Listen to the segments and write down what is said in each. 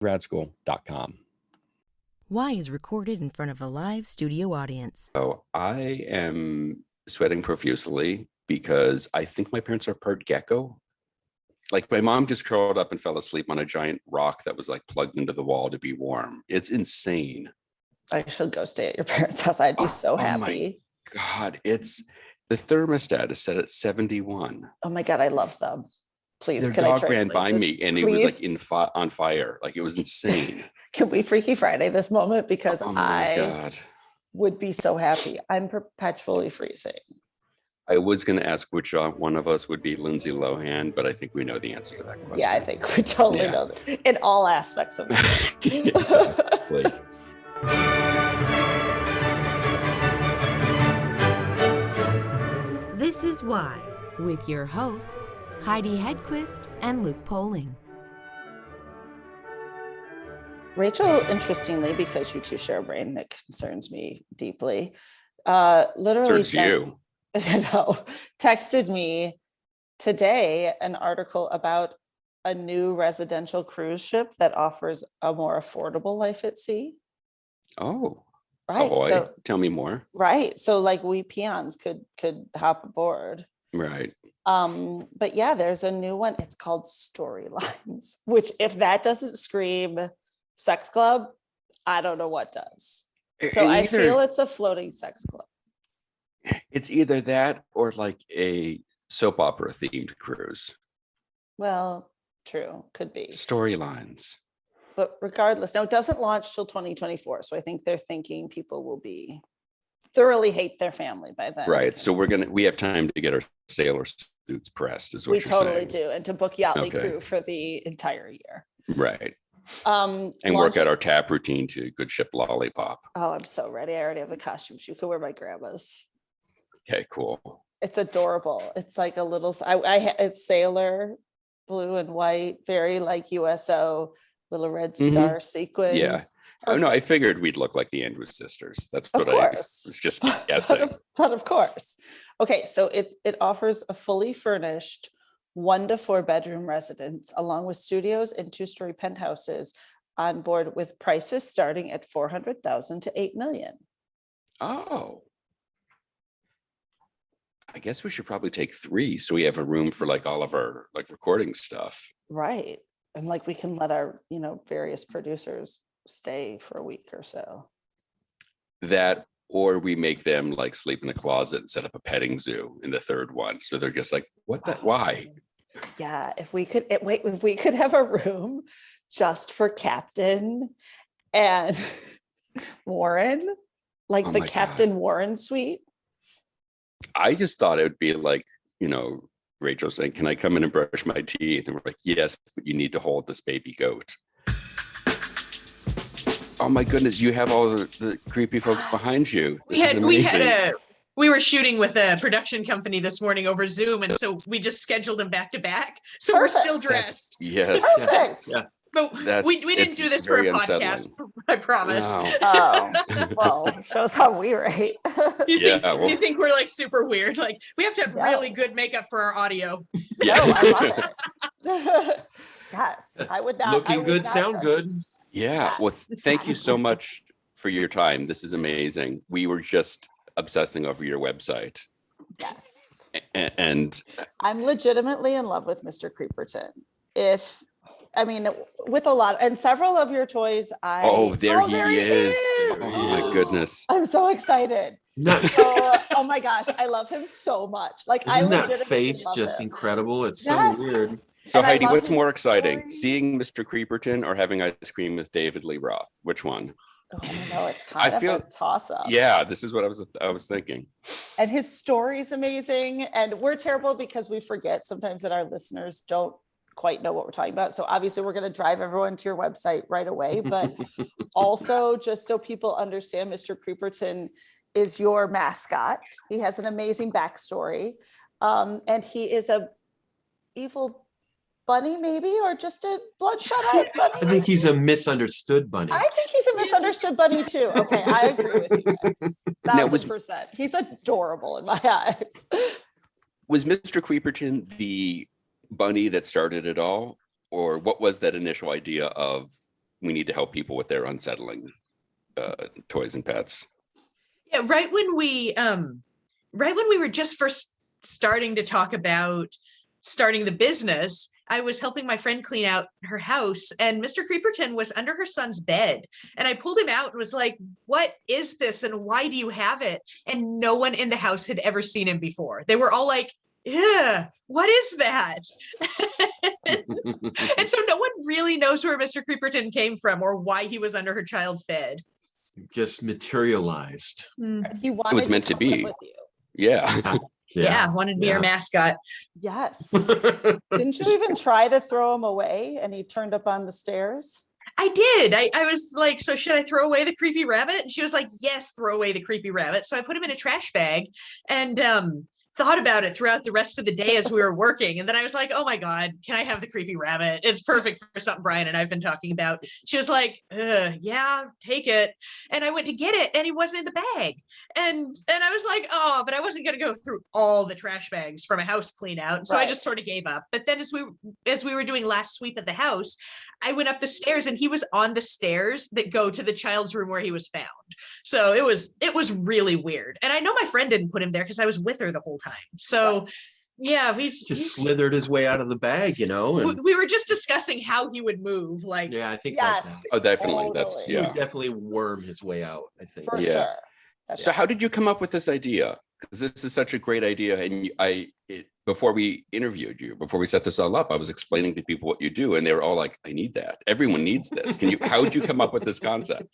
gradschool.com. Y is recorded in front of a live studio audience. So I am sweating profusely because I think my parents are part gecko. Like my mom just curled up and fell asleep on a giant rock that was like plugged into the wall to be warm. It's insane. I should go stay at your parents' house. I'd be so happy. God, it's the thermostat is set at 71. Oh my God, I love them. Please, Their can I dog trade ran by places? me and Please? it was like on fire. Like it was insane. Can we Freaky Friday this moment? Because Oh my I God. would be so happy. I'm perpetually freezing. I was going to ask which one of us would be Lindsay Lohan, but I think we know the answer to that question. Yeah, I think we totally know that in all aspects of it. Exactly. This is Why, with your hosts, Heidi Hedquist and Luke Poling. Rachel, interestingly, because you two share a brain that concerns me deeply, literally texted me today an article about a new residential cruise ship that offers a more affordable life at sea. Oh, right. Boy, so tell me more. Right. So like we peons could hop aboard. Right. But yeah, there's a new one. It's called Storylines, which if that doesn't scream sex club, I don't know what does. So I feel it's a floating sex club. It's either that or like a soap opera themed cruise. Well, true, could be. Storylines. But regardless, now it doesn't launch till 2024. So I think they're thinking people will be thoroughly hate their family by then. Right. So we have time to get our sailor suits pressed, is what we you're totally saying. do. And to book Yachtly Crew for the entire year. Right. And work out our tap routine to Good Ship Lollipop. Oh, I'm so ready. I already have the costumes. You can wear my grandma's. Okay, cool. It's adorable. It's like a little, it's sailor, blue and white, very like USO, little red star sequins. Yeah. Perfect. Oh no, I figured we'd look like the Andrews sisters. That's what I was just guessing. But of course. Okay, so it offers a fully furnished 1 to 4 bedroom residence along with studios and 2-story penthouses on board with prices starting at $400,000 to $8 million. Oh. I guess we should probably take 3 so we have a room for like all of our like recording stuff. Right. And like we can let our, various producers stay for a week or so. That, or we make them like sleep in a closet and set up a petting zoo in the third one. So they're just like, what the, why? Yeah. If we could have a room just for Captain and Warren, like the Captain Warren suite. I just thought it would be like, Rachel saying, can I come in and brush my teeth? And we're like, yes, but you need to hold this baby goat. Oh my goodness, you have all the creepy folks behind you. We were shooting with a production company this morning over Zoom, and so we just scheduled them back to back. So We're still dressed. Yes. Perfect. Yeah. But we didn't do this for a podcast, I promise. Wow. Oh, well, shows how we rate. You think we're like super weird? Like we have to have really good makeup for our audio. Yeah. No, I love it. Yes, I would not. Looking good, sound good. Yeah. Well, thank you so much for your time. This is amazing. We were just obsessing over your website. Yes. And I'm legitimately in love with Mr. Creeperton. With a lot and several of your toys, there he is. Oh my goodness. I'm so excited. Oh my gosh, I love him so much. Like Isn't that face just incredible? It's so weird. So Heidi, what's more exciting, seeing Mr. Creeperton or having ice cream with David Lee Roth? Which one? Oh, I know it's kind of a toss-up. Yeah, this is what I was thinking. And his story is amazing. And we're terrible because we forget sometimes that our listeners don't quite know what we're talking about. So obviously we're going to drive everyone to your website right away. But also just so people understand, Mr. Creeperton is your mascot. He has an amazing backstory. And he is a evil bunny, maybe, or just a bloodshot-eyed bunny. I think he's a misunderstood bunny. I think he's a misunderstood bunny too. Okay, I agree with you guys. 1,000%. He's adorable in my eyes. Was Mr. Creeperton the bunny that started it all, or what was that initial idea of we need to help people with their unsettling toys and pets. Yeah, right when we were just first starting to talk about starting the business, I was helping my friend clean out her house, and Mr. Creeperton was under her son's bed. And I pulled him out and was like, "What is this? And why do you have it?" And no one in the house had ever seen him before. They were all like, "Yeah, what is that?" And so no one really knows where Mr. Creeperton came from or why he was under her child's bed. Just materialized. He wanted was meant to come live be. with you. Yeah. Yeah, wanted to be our mascot. Yes. Didn't you even try to throw him away and he turned up on the stairs? I did. I was like, "So should I throw away the creepy rabbit?" And she was like, "Yes, throw away the creepy rabbit." So I put him in a trash bag and thought about it throughout the rest of the day as we were working. And then I was like, "Oh my God, can I have the creepy rabbit? It's perfect for something Brian and I've been talking about." She was like, "Yeah, take it." And I went to get it and he wasn't in the bag. And I was like, "Oh," but I wasn't going to go through all the trash bags from a house clean out. So I just sort of gave up. But then as we were doing last sweep at the house, I went up the stairs and he was on the stairs that go to the child's room where he was found. So it was really weird. And I know my friend didn't put him there because I was with her the whole time. So yeah, we just slithered his way out of the bag, and we were just discussing how he would move. Like, yeah, I think Yes. Oh, definitely. That's Totally. he yeah. would definitely worm his way out, I think. For Yeah. sure. That's So how did you come up with this idea? Because this is such a great idea. And before we interviewed you, before we set this all up, I was explaining to people what you do, and they were all like, "I need that. Everyone needs this." How did you come up with this concept?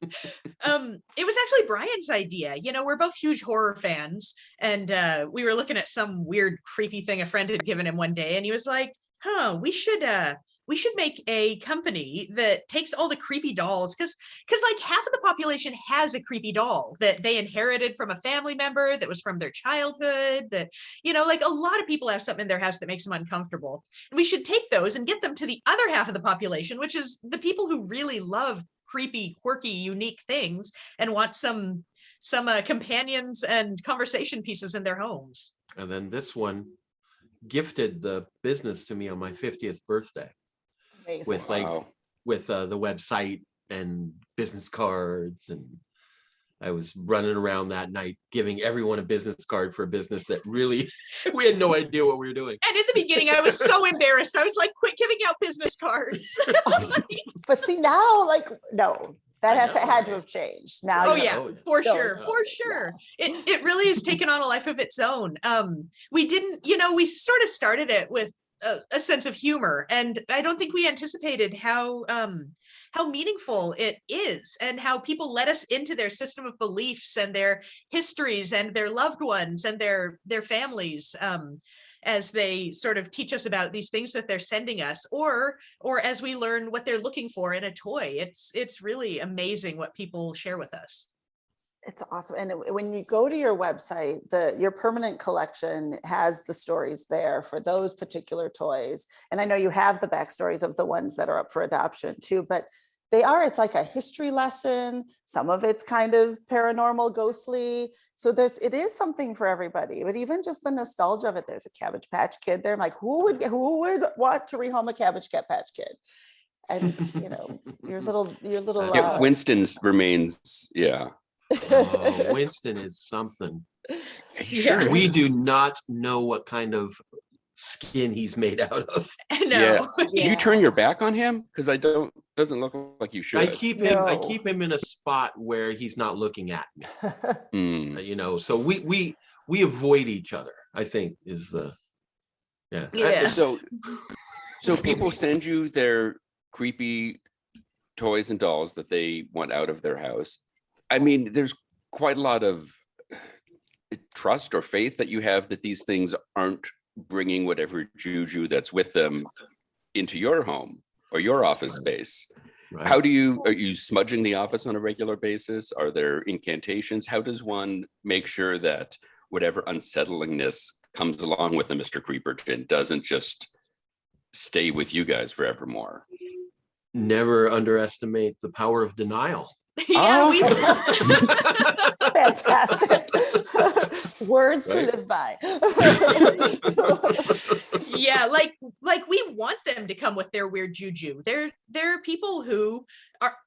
It was actually Brian's idea. We're both huge horror fans, and we were looking at some weird, creepy thing a friend had given him one day, and he was like, we should make a company that takes all the creepy dolls, because like half of the population has a creepy doll that they inherited from a family member that was from their childhood, that like a lot of people have something in their house that makes them uncomfortable. We should take those and get them to the other half of the population, which is the people who really love creepy, quirky, unique things and want some companions and conversation pieces in their homes. And then this one gifted the business to me on my 50th birthday. amazing. With the website and business cards, and I was running around that night giving everyone a business card for a business that really we had no idea what we were doing. And in the beginning, I was so embarrassed. I was like, "Quit giving out business cards." But see now, no, that I had to know. have changed. Now, Oh you yeah, know, for those- sure, for sure. yes. It really has taken on a life of its own. We didn't, we sort of started it with a sense of humor, and I don't think we anticipated how meaningful it is, and how people let us into their system of beliefs and their histories and their loved ones and their families, as they sort of teach us about these things that they're sending us, or as we learn what they're looking for in a toy. It's really amazing what people share with us. It's awesome. And when you go to your website, your permanent collection has the stories there for those particular toys. And I know you have the backstories of the ones that are up for adoption too, but it's like a history lesson. Some of it's kind of paranormal, ghostly. So it is something for everybody, but even just the nostalgia of it, there's a Cabbage Patch Kid there. I'm like, who would want to rehome a Cabbage Patch Kid? And your little Yeah, Winston's remains. Yeah. Oh, Winston is something. Yeah. We do not know what kind of skin he's made out of. No. Do you turn your back on him? Because doesn't look like you should. I keep him No. in a spot where he's not looking at me. Mm. So we avoid each other, I think, is the Yeah. So people send you their creepy toys and dolls that they want out of their house. I mean, there's quite a lot of trust or faith that you have that these things aren't bringing whatever juju that's with them into your home or your office space. right? Are you smudging the office on a regular basis? Are there incantations? How does one make sure that whatever unsettlingness comes along with a Mr. Creeperton doesn't just stay with you guys forevermore? Never underestimate the power of denial. Yeah, we Fantastic. Words to Right? live by. yeah, like we want them to come with their weird juju. There are people who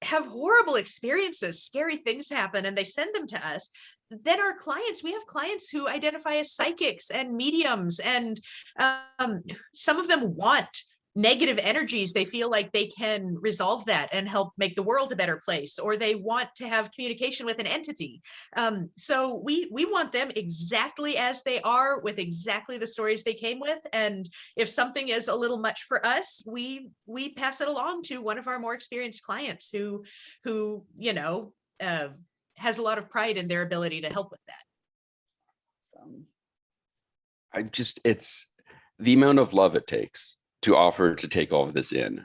have horrible experiences, scary things happen, and they send them to us. Then our clients, we have clients who identify as psychics and mediums, and some of them want negative energies. They feel like they can resolve that and help make the world a better place, or they want to have communication with an entity. So we want them exactly as they are, with exactly the stories they came with. And if something is a little much for us, we pass it along to one of our more experienced clients who you know has a lot of pride in their ability to help with that. It's the amount of love it takes to offer to take all of this in.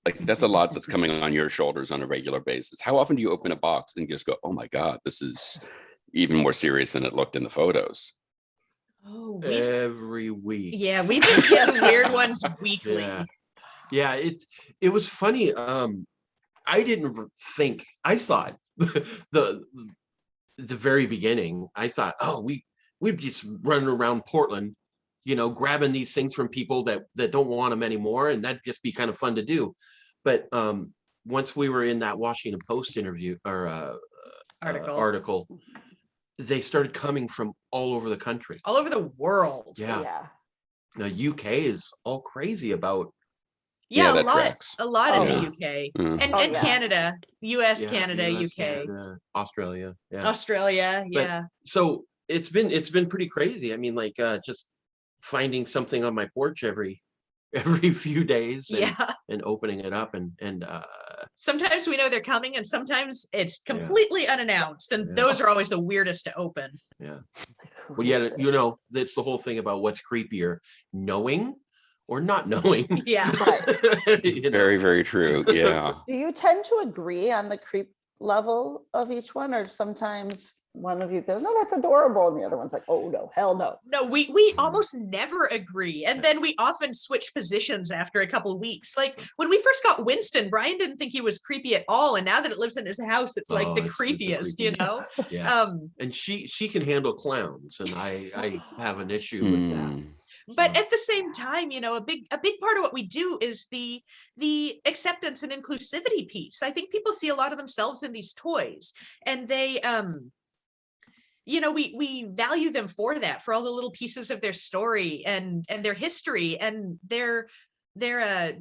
Like, that's a lot that's coming on your shoulders on a regular basis. How often do you open a box and just go, oh my God, this is even more serious than it looked in the photos? Oh, Every week. yeah, we get weird ones weekly. Yeah, it was funny. I didn't think, I thought the very beginning, I thought, oh, we'd just running around Portland, you know, grabbing these things from people that don't want them anymore, and that'd just be kind of fun to do. But once we were in that Washington Post interview or article, they started coming from all over the country, all over the world. Yeah. The UK is all crazy about. Yeah, a that lot, tracks. a lot Oh, in yeah. the UK Mm. and Oh, and yeah. Canada, US, Yeah, Canada, US, UK, Canada, Australia. Yeah. Australia. But- Yeah. So it's been pretty crazy. I mean, like just finding something on my porch every few days and, Yeah. and opening it up and Sometimes we know they're coming, and sometimes it's completely unannounced, and Yeah. those are always the weirdest to open. well, Who yeah, is you this? know, that's the whole thing about what's creepier, knowing or not knowing. Yeah. You know? Very, very true. Yeah. Do you tend to agree on the creep level of each one, or sometimes one of you goes, "Oh, that's adorable," and the other one's like, "Oh no, hell no." No, we almost never agree, and then we often switch positions after a couple of weeks. Like when we first got Winston, Brian didn't think he was creepy at all, and now that it lives in his house, it's like Oh, the it's the creepiest, you creepiest. know. Yeah. And she can handle clowns, and I have an issue with that. Mm. But at the same time, you know, a big part of what we do is the acceptance and inclusivity piece. I think people see a lot of themselves in these toys, and they you know, we value them for that, for all the little pieces of their story and their history, and their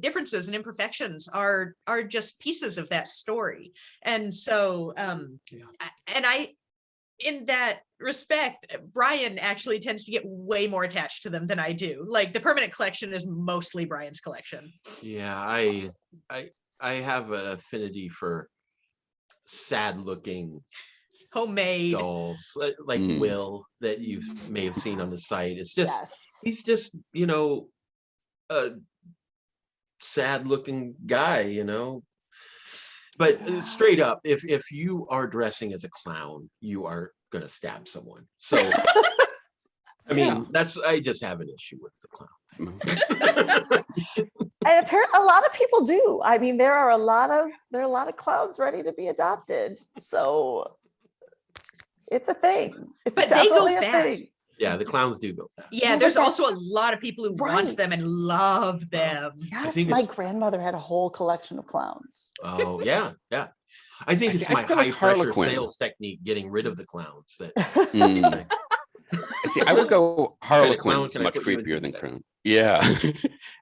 differences and imperfections are just pieces of that story. And so in that respect, Brian actually tends to get way more attached to them than I do. Like the permanent collection is mostly Brian's collection. Yeah, I have an affinity for sad looking Homemade. dolls like Mm. Will that you may have seen on the site. It's just Yes. he's just, you know, a sad looking guy, you know. But straight up, if you are dressing as a clown, you are gonna stab someone. So I mean, I just have an issue with the clown. And apparently a lot of people do. I mean, there are a lot of clowns ready to be adopted. So it's a thing. It's But they go definitely a fast. thing. Yeah, the clowns do go fast. Yeah, Yeah, there's but also a lot of people who want them and love them. Yes, think my it's- grandmother had a whole collection of clowns. Oh yeah. I think it's I my feel high like pressure Harlequin. sales technique getting rid of the clowns that Mm. See, I would go clown Harlequin. It's can I much put you into creepier than today? Crown. Yeah.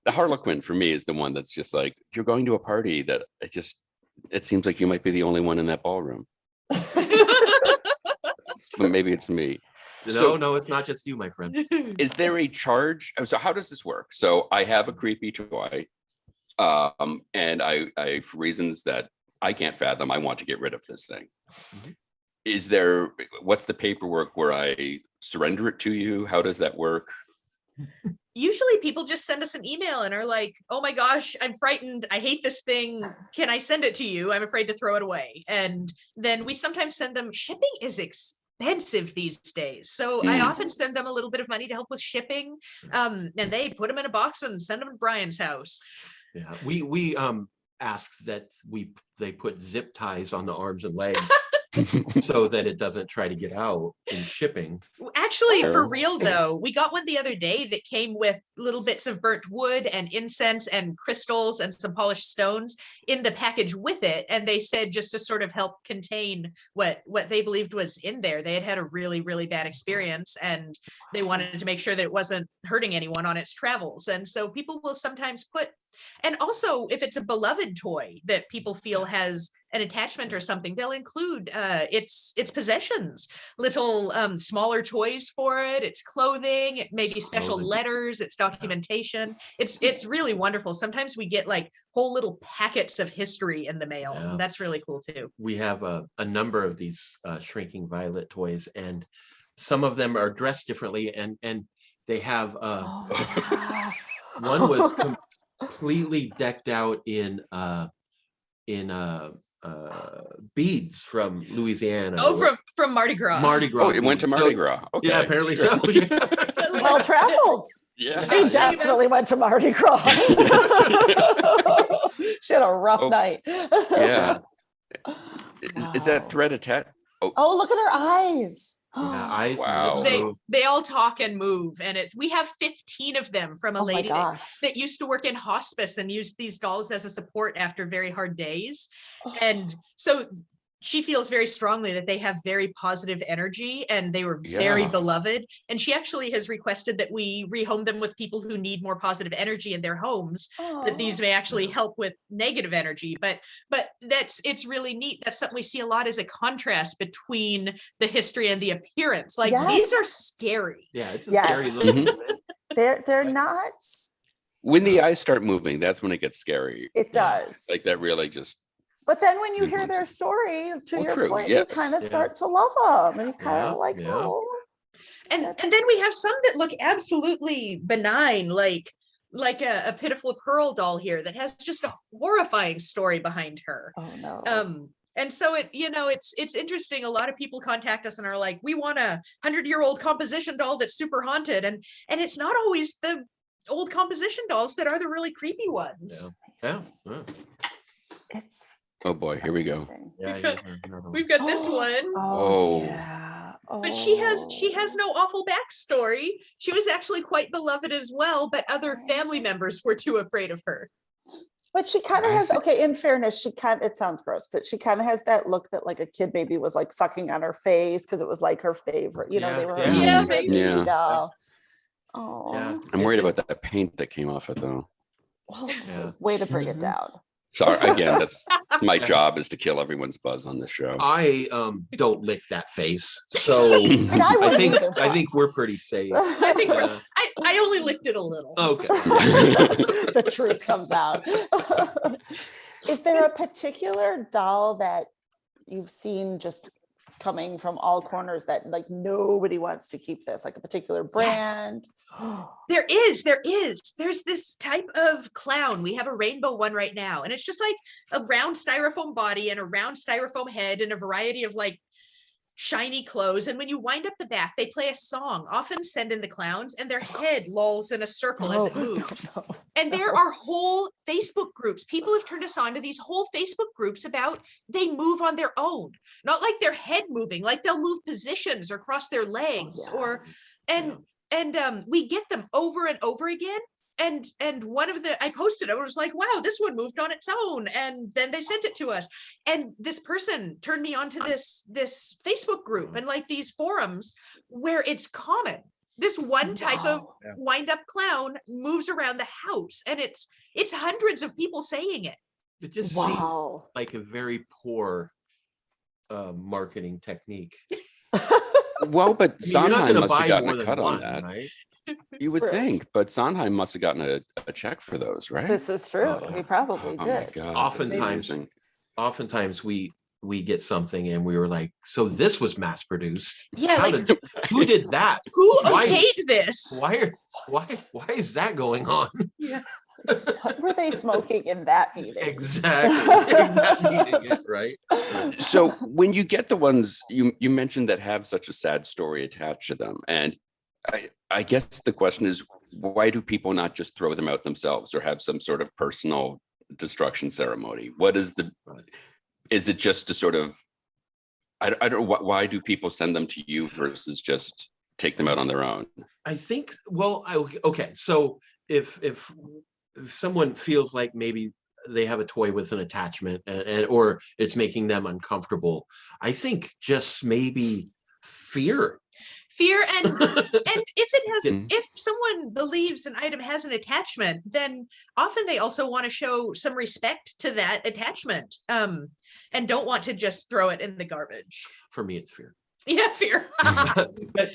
The Harlequin for me is the one that's just like, you're going to a party that it seems like you might be the only one in that ballroom. But maybe it's me. No, it's not just you, my friend. Is there a charge? So how does this work? So I have a creepy toy, and I for reasons that I can't fathom, I want to get rid of this thing. Mhm. What's the paperwork where I surrender it to you? How does that work? Usually people just send us an email and are like, oh my gosh, I'm frightened. I hate this thing. Can I send it to you? I'm afraid to throw it away. And then we sometimes send them. Shipping is expensive these days. So I often send them a little bit of money to help with shipping. And they put them in a box and send them to Brian's house. Yeah, we asks that they put zip ties on the arms and legs so that it doesn't try to get out in shipping. Actually, for Sure. real though, we got one the other day that came with little bits of burnt wood and incense and crystals and some polished stones in the package with it. And they said just to sort of help contain what they believed was in there. They had a really, really bad experience and they wanted to make sure that it wasn't hurting anyone on its travels. And so people will sometimes put, and also if it's a beloved toy that people feel has an attachment or something, they'll include its possessions, little smaller toys for it, its clothing, it may be special Clothing. letters, its documentation. It's really wonderful. Sometimes we get like whole little packets of history in the mail. Yeah. And that's really cool too. We have a number of these shrinking violet toys, and some of them are dressed differently, and they have Oh, one was completely decked out in beads from Louisiana. Oh, from Mardi Gras. Mardi Gras. Oh, it went to beads. Mardi So- Gras. Okay, Yeah, apparently sure. so. well traveled. Yeah. She definitely went to Mardi Gras. She had a rough Oh, night. Yeah. Is that Wow. thread attached? Oh, look at her eyes. Yeah, eyes and Wow. lips They move. they all talk and move, and we have 15 of them from a Oh my lady that, gosh. that used to work in hospice and used these dolls as a support after very hard days. Oh. And so she feels very strongly that they have very positive energy and they were very Yeah. beloved. And she actually has requested that we rehome them with people who need more positive energy in their homes, that these may actually help with negative energy. But it's really neat. That's something we see a lot, as a contrast between the history and the appearance. Like these are Yes. scary. Yeah, it's a Yes. scary looking. one. They're not. When the eyes start moving, that's when it gets scary. It does. Like that really just, But then when you hear Mhm. their story, to Well, your true, point, yes, you kind of yeah. start to love them, and you kind Yeah, of like, yeah. oh, And That's- then we have some that look absolutely benign, like a pitiful pearl doll here that has just a horrifying story behind her. oh no. And so it's interesting. A lot of people contact us and are like, we want a 100-year-old composition doll that's super haunted, and it's not always the old composition dolls that are the really creepy ones. Yeah. Yeah. It's oh boy, here we go. amazing. Yeah. We've got- yeah, another one. We've got this one. Oh, Oh. yeah. But she has Oh. no awful backstory. She was actually quite beloved as well, but other family members were too afraid of her. But she kind of has, okay, in fairness, it sounds gross, but she kind of has that look that like a kid maybe was like sucking on her face because it was like her favorite, they Yeah, were her yeah. Yeah, favorite maybe. baby Yeah. doll. Oh, Yeah. I'm worried about that paint that came off it though. well, Yeah. way to bring it Mhm. down. Sorry, again, that's my job, is to kill everyone's buzz on this show. I don't lick that face, so And I I wouldn't think either, I think we're pretty safe. I think Yeah. I only licked it a little. Okay. the truth comes out. Is there a particular doll that you've seen just coming from all corners that like nobody wants to keep this, like a particular brand? There's this type of clown. We have a rainbow one right now, and it's just like a round styrofoam body and a round styrofoam head and a variety of like shiny clothes. And when you wind up the back, they play a song, often Send in the Clowns, and their head lolls in a circle as it moves. No. And there are whole Facebook groups. People have turned us on to these whole Facebook groups about they move on their own, not like their head moving, like they'll move positions or cross their legs, yeah. or and we get them over and over again. And one of the, I posted, I was like, wow, this one moved on its own. And then they sent it to us. And this person turned me on to this Facebook group and like these forums where it's common. This one type of Wow. wind up clown moves around the house, and it's hundreds of people saying it. It just seems Wow. like a very poor marketing technique. Well, but I mean, you're not Sondheim gonna must have buy gotten more a than cut on one, that. right? You would True. think, but Sondheim must have gotten a check for those, right? This is true. Oh, He probably Oh my did. God, that's Oftentimes- amazing. Oftentimes we get something and we were like, so this was mass produced. Yeah, How like did- who did that? who Why- okayed this? Why is that going on? What were they smoking in that meeting? Exactly. In that meeting, right? So when you get the ones you mentioned that have such a sad story attached to them, and I guess the question is, why do people not just throw them out themselves or have some sort of personal destruction ceremony? What is the, Right. is it just to sort of, I don't know, why do people send them to you versus just take them out on their own? I think, well, okay, so if someone feels like maybe they have a toy with an attachment and or it's making them uncomfortable, I think just maybe fear. And if it has, Mm. if someone believes an item has an attachment, then often they also want to show some respect to that attachment, and don't want to just throw it in the garbage. For me, it's fear. Yeah, fear.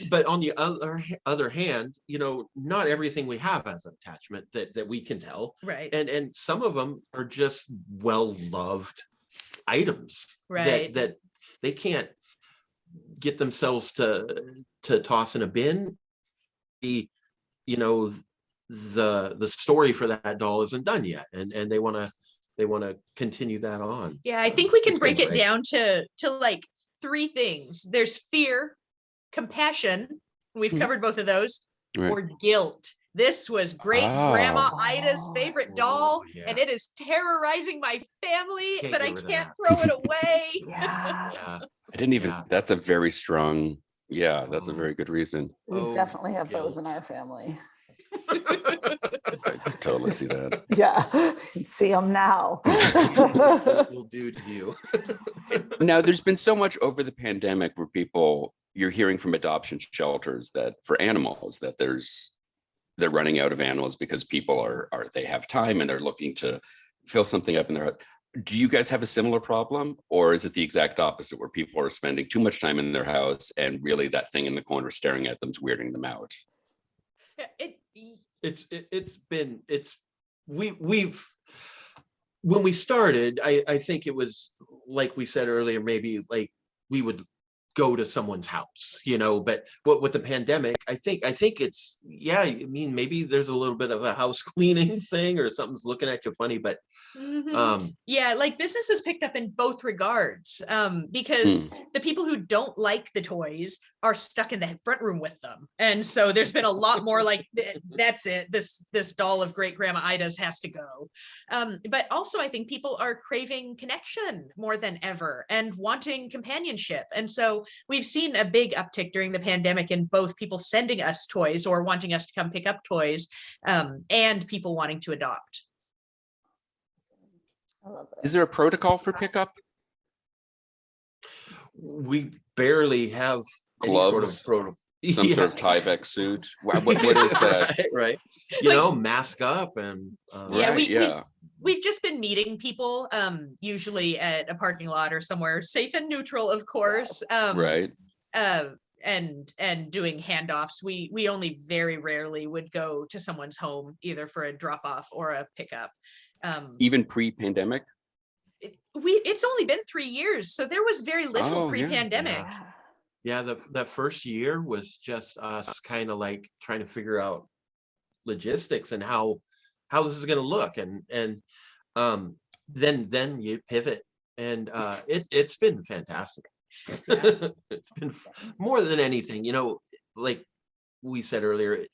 But on the other hand, you know, not everything we have has an attachment that we can tell, Right. and some of them are just well loved items Right. that they can't get themselves to toss in a bin. You know, the story for that doll isn't done yet, and they want to continue that on. Yeah, I think we can It's break been it great. down to like 3 things. There's fear, compassion, we've Mhm. covered both of those, Right. or guilt. This was great grandma Oh. Ida's favorite doll, Yeah. and it is terrorizing my family, Can't but get I rid of can't that. throw it away. Yeah, Yeah. I didn't even, Yeah. that's a very strong, yeah, that's a Oh. very good reason. we Oh, definitely have those in guilt. our family. I could totally see that. Yeah, you can see them now. What will do to you. Now, there's been so much over the pandemic where people, you're hearing from adoption shelters that for animals, that they're running out of animals because people are they have time and they're looking to fill something up in their, do you guys have a similar problem? Or is it the exact opposite where people are spending too much time in their house and really that thing in the corner staring at them is weirding them out? We've when we started, I think it was like we said earlier, maybe like we would go to someone's house, you know, but with the pandemic, I think it's, yeah, I mean, maybe there's a little bit of a house cleaning thing or something's looking at you funny, but Mhm. Yeah, like businesses picked up in both regards, because the people who don't like the toys are stuck in the front room with them, and so there's been a lot more like that's it. This doll of great grandma Ida's has to go. But also, I think people are craving connection more than ever and wanting companionship, and so we've seen a big uptick during the pandemic in both people sending us toys or wanting us to come pick up toys, and people wanting to adopt. I love it. Is there a protocol for pickup? we barely have any sort of Gloves? protocol. Some sort of Tyvek suit? What is that? Right. You Like- know, mask up and Yeah, Right, yeah. We've just been meeting people, usually at a parking lot or somewhere safe and neutral, of course. Right. And doing handoffs. We only very rarely would go to someone's home either for a drop off or a pickup. Even pre-pandemic? It's only been 3 years, so there was very little Oh, yeah. pre-pandemic. Yeah. yeah, that first year was just us kind of like trying to figure out logistics and how this is going to look, and then you pivot, and it's been fantastic. It's been more than anything, you know, like we said earlier,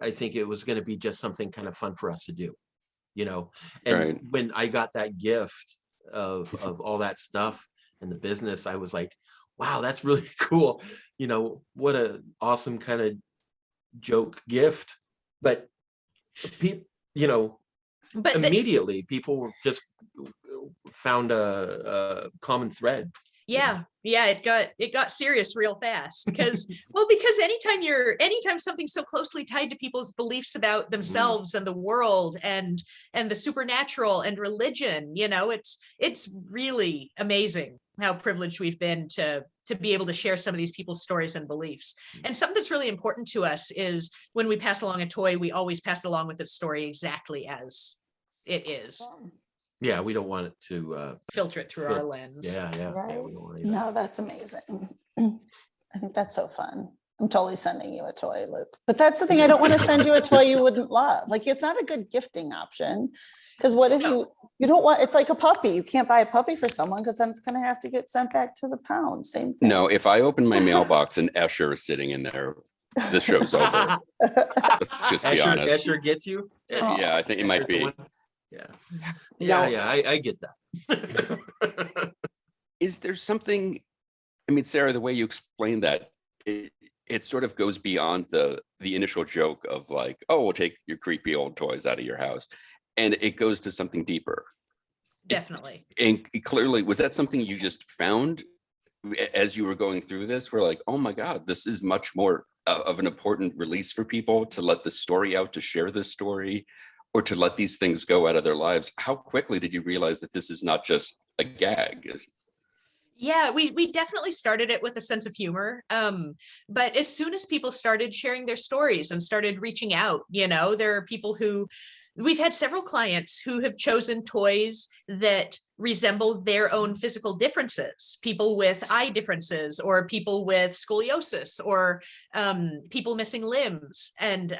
I think it was going to be just something kind of fun for us to do, you know. And Right. when I got that gift of all that stuff in the business, I was like, wow, that's really cool. You know, what a awesome kind of joke gift. But people, you know, But immediately people were just found a common thread. yeah, it got serious real fast because because anytime something's so closely tied to people's beliefs about themselves and the world and the supernatural and religion, you know, it's really amazing how privileged we've been to be able to share some of these people's stories and beliefs. And something that's really important to us is when we pass along a toy, we always pass it along with its story exactly as it is. Yeah, we don't want it to Filter it through our lens. yeah, Right. we don't want any of that. No, that's amazing. I think that's so fun. I'm totally sending you a toy, Luke. But that's the thing. I don't want to send you a toy you wouldn't love. Like, it's not a good gifting option. Because what if No. you don't want, it's like a puppy. You can't buy a puppy for someone because then it's going to have to get sent back to the pound. Same thing. No, if I open my mailbox and Escher is sitting in there, the show's over. Let's just be honest. Escher gets you. Oh. Yeah, I think it might Escher's the be. one. Yeah. No. Yeah, I get that. Is there something, I mean, Sarah, the way you explain that, it sort of goes beyond the initial joke of like, oh, we'll take your creepy old toys out of your house. And it goes to something deeper. Definitely. And clearly, was that something you just found as you were going through this? We're like, oh my God, this is much more of an important release for people to let the story out, to share this story, or to let these things go out of their lives. How quickly did you realize that this is not just a gag? Yeah, we definitely started it with a sense of humor. But as soon as people started sharing their stories and started reaching out, there are people who we've had several clients who have chosen toys that resemble their own physical differences, people with eye differences or people with scoliosis or people missing limbs. And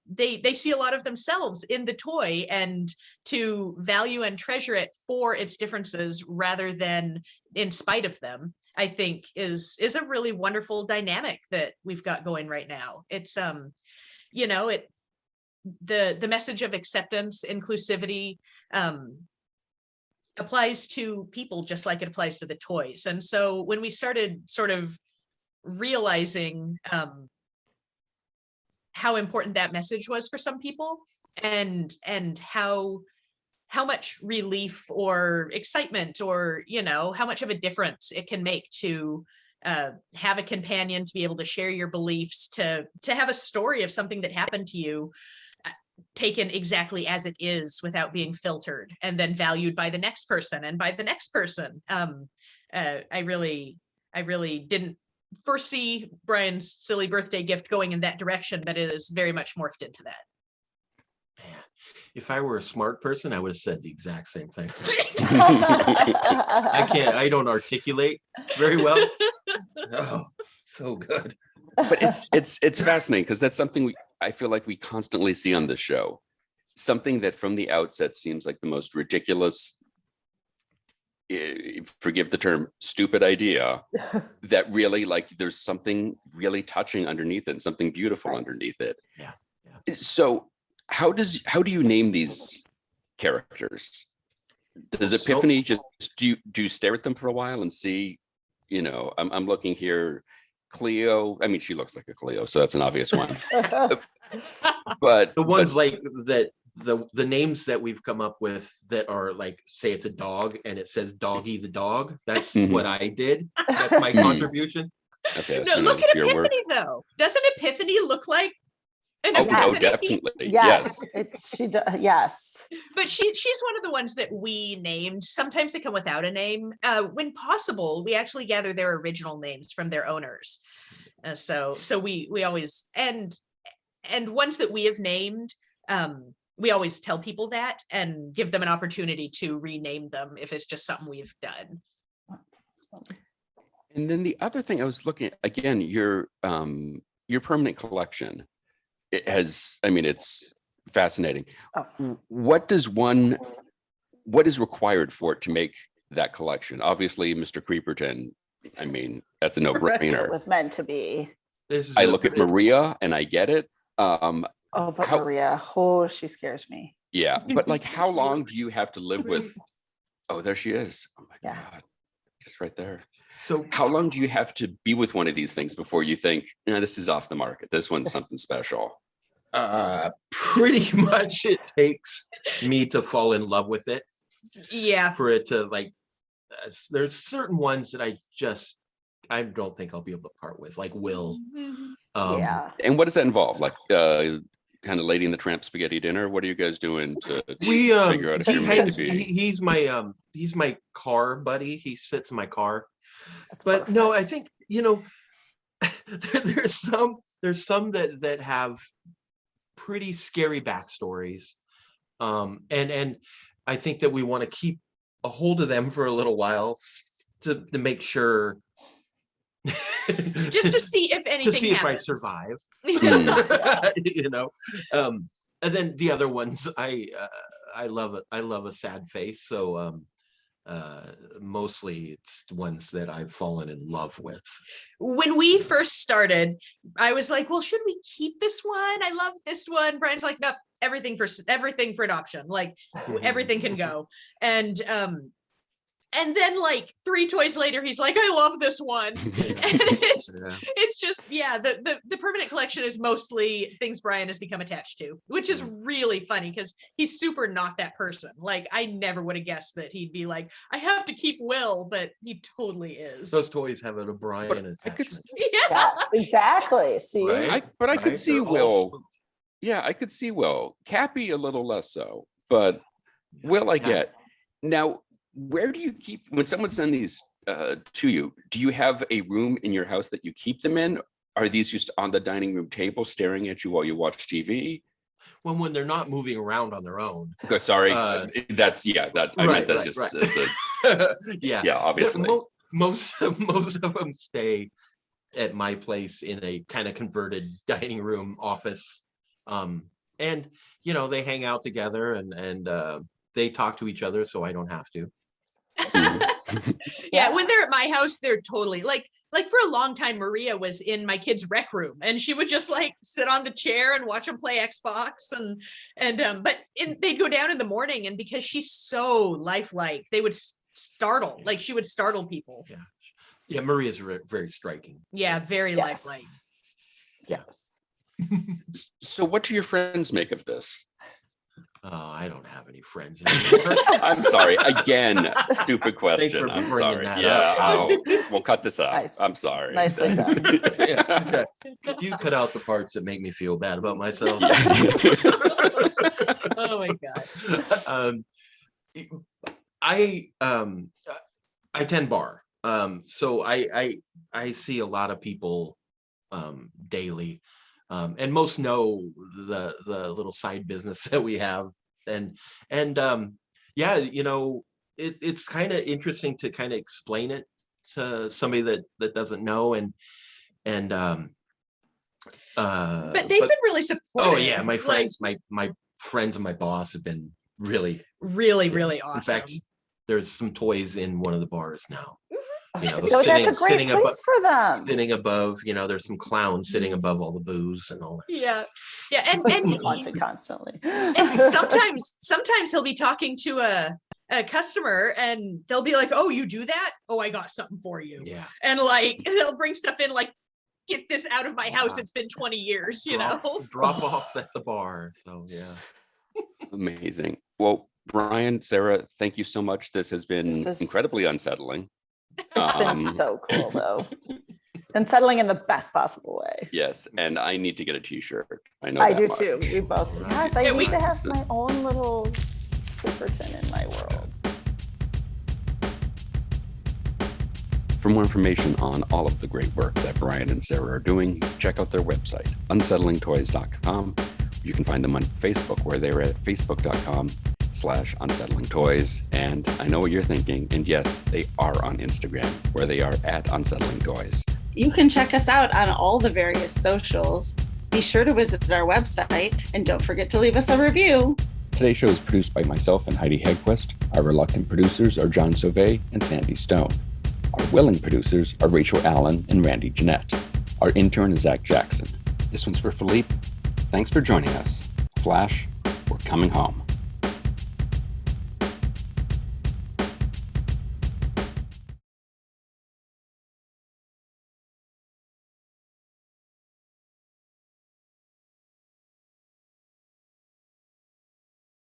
they see a lot of themselves in the toy, and to value and treasure it for its differences rather than in spite of them, I think is a really wonderful dynamic that we've got going right now. It's the message of acceptance, inclusivity, applies to people just like it applies to the toys. And so when we started sort of realizing how important that message was for some people, and how much relief or excitement or how much of a difference it can make to have a companion, to be able to share your beliefs, to have a story of something that happened to you taken exactly as it is without being filtered and then valued by the next person and by the next person. I really didn't foresee Brian's silly birthday gift going in that direction, but it is very much morphed into that. Man, if I were a smart person, I would have said the exact same thing. I don't articulate very well. Oh, so good. But it's fascinating because that's something I feel like we constantly see on this show. Something that from the outset seems like the most ridiculous, forgive the term, stupid idea, that really, like, there's something really touching underneath it and something beautiful underneath it. Yeah. So how do you name these characters? Does Epiphany just do you stare at them for a while and see, I'm looking here, Cleo, I mean, she looks like a Cleo, so that's an obvious one. But the ones like that, the names that we've come up with that are like, say it's a dog and it says Doggy the dog. That's what I did. That's my contribution. Okay, No, look at Epiphany though. Doesn't Epiphany look like an Epiphany? Definitely. Yes. Yes. But she's one of the ones that we named. Sometimes they come without a name. When possible, we actually gather their original names from their owners. So we always, and ones that we have named, we always tell people that and give them an opportunity to rename them if it's just something we've done. And then the other thing I was looking at, again, your permanent collection, it's fascinating. Oh. What is required for it to make that collection? Obviously, Mr. Creeperton, that's a no-brainer. It was meant to be. I look at Maria and I get it. Maria, she scares me. Yeah, but like, how long do you have to live with? Oh, there she is. Oh my God, just right there. So how long do you have to be with one of these things before you think, this is off the market? This one's something special. Pretty much it takes me to fall in love with it. Yeah. For it to there's certain ones that I don't think I'll be able to part with, like Will. And what does that involve? Like kind of Lady and the Tramp spaghetti dinner? What are you guys doing to figure out if you're meant to be? He's my car buddy. He sits in my car. That's but perfect. no, I think there's some that have pretty scary backstories, and I think that we want to keep a hold of them for a little while to make sure, just to see if anything if I happens. survive. And then the other ones, I love it. I love a sad face, so mostly it's ones that I've fallen in love with. When we first started, I was like, well, should we keep this one? I love this one. Brian's like, nope, everything for adoption. Like everything can go. And then like 3 toys later, he's like, I love this one. And it's just, yeah, the permanent collection is mostly things Brian has become attached to, which is really funny because he's super not that person. Like I never would have guessed that he'd be like, I have to keep Will, but he totally is. Those toys have an O'Brien attachment. Yeah. Yes, exactly. See, Right. I could see They're all Will. spooked. Yeah, I could see Will. Cappy a little less so, but Will I Yeah. get. Now, where do you keep when someone sends these to you? Do you have a room in your house that you keep them in? Are these just on the dining room table staring at you while you watch TV? When they're not moving around on their own. Okay, sorry, that's I meant Right, that's right, just right. as a, Yeah. yeah, obviously. Most of them stay at my place in a kind of converted dining room office. And you know, they hang out together and they talk to each other, so I don't have to. Yeah, when they're at my house, they're totally like for a long time, Maria was in my kids' rec room and she would just like sit on the chair and watch them play Xbox they'd go down in the morning, and because she's so lifelike, they would startle, like she would startle people. Yeah, Maria's very striking. Yeah, very lifelike. Yes. So what do your friends make of this? I don't have any friends anymore. I'm sorry. Again, stupid question. for I'm bringing sorry. that Yeah, up. we'll cut this out. Nice. I'm sorry. Nicely done. Yeah. Could you cut out the parts that make me feel bad about myself? Oh my God. I tend bar. So I see a lot of people daily. And most know the little side business that we have. And yeah, you know, it's kind of interesting to kind of explain it to somebody that doesn't know. But they've been really supportive. Oh yeah, my friends, my friends and my boss have been really really awesome. In fact, there's some toys in one of the bars now. You know, So that's a great sitting above, place for them. sitting above, you know, there's some clowns sitting above all the booze and all that. Yeah. And Haunted constantly. and sometimes he'll be talking to a customer and they'll be like, oh, you do that? Oh, I got something for you. Yeah. And like they'll bring stuff in like, get this out of my house. Wow. It's been 20 years, you know. Drop offs at the bar. So yeah. Amazing. Well, Brian, Sarah, thank you so much. This has been incredibly unsettling. It's been so cool though. Unsettling in the best possible way. Yes, and I need to get a t-shirt. I know I that do much. too. We both. Yes, I Yeah, need to have my own little Clipperton in my world. For more information on all of the great work that Brian and Sarah are doing, check out their website, unsettlingtoys.com. You can find them on Facebook, where they're at facebook.com/unsettlingtoys. And I know what you're thinking. And yes, they are on Instagram, where they are at unsettlingtoys. You can check us out on all the various socials. Be sure to visit our website and don't forget to leave us a review. Today's show is produced by myself and Heidi Hegquist. Our reluctant producers are John Sauvé and Sandy Stone. Our willing producers are Rachel Allen and Randy Jeanette. Our intern is Zach Jackson. This one's for Philippe. Thanks for joining us. Flash, we're coming home.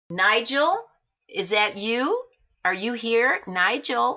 Nigel, is that you? Are you here, Nigel?